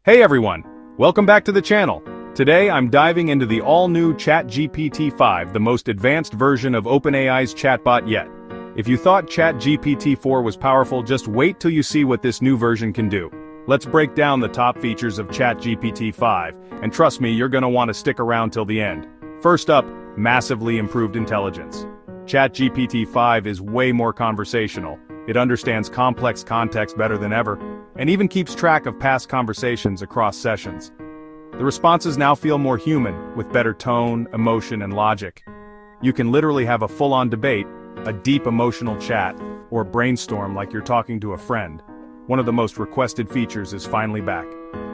Hey everyone, welcome back to the channel. Today I'm diving into the all-new ChatGPT 5, the most advanced version of OpenAI's chatbot yet. If you thought ChatGPT 4 was powerful, just wait till you see what this new version can do. Let's break down the top features of ChatGPT 5, and trust me, you're gonna want to stick around till the end. First up, massively improved intelligence. ChatGPT 5 is way more conversational. It understands complex context better than ever, and even keeps track of past conversations across sessions. The responses now feel more human, with better tone, emotion, and logic. You can literally have a full-on debate, a deep emotional chat, or brainstorm like you're talking to a friend. One of the most requested features is finally back: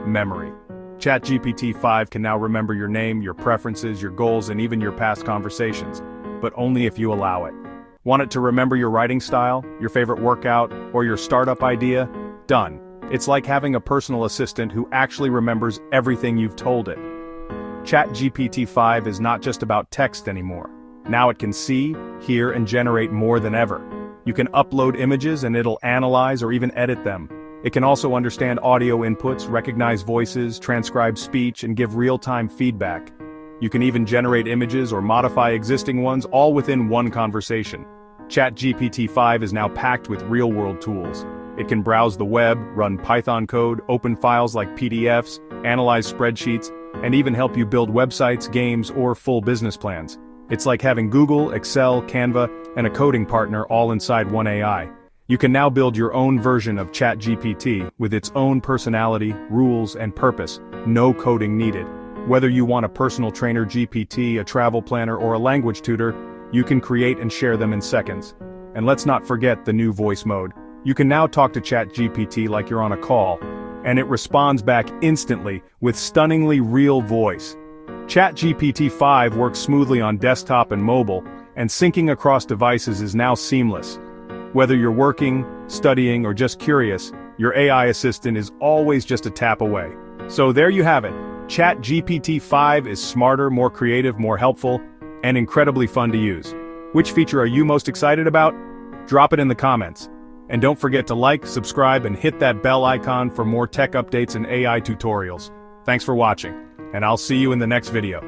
memory. ChatGPT 5 can now remember your name, your preferences, your goals, and even your past conversations, but only if you allow it. Want it to remember your writing style, your favorite workout, or your startup idea? Done. It's like having a personal assistant who actually remembers everything you've told it. ChatGPT 5 is not just about text anymore. Now it can see, hear, and generate more than ever. You can upload images and it'll analyze or even edit them. It can also understand audio inputs, recognize voices, transcribe speech, and give real-time feedback. You can even generate images or modify existing ones, all within one conversation. ChatGPT 5 is now packed with real-world tools. It can browse the web, run Python code, open files like PDFs, analyze spreadsheets, and even help you build websites, games, or full business plans. It's like having Google, Excel, Canva, and a coding partner all inside one AI. You can now build your own version of ChatGPT with its own personality, rules, and purpose. No coding needed. Whether you want a personal trainer GPT, a travel planner, or a language tutor, you can create and share them in seconds. And let's not forget the new voice mode. You can now talk to ChatGPT like you're on a call, and it responds back instantly with stunningly real voice. ChatGPT 5 works smoothly on desktop and mobile, and syncing across devices is now seamless. Whether you're working, studying, or just curious, your AI assistant is always just a tap away. So there you have it. ChatGPT 5 is smarter, more creative, more helpful, and incredibly fun to use. Which feature are you most excited about? Drop it in the comments. And don't forget to like, subscribe, and hit that bell icon for more tech updates and AI tutorials. Thanks for watching, and I'll see you in the next video.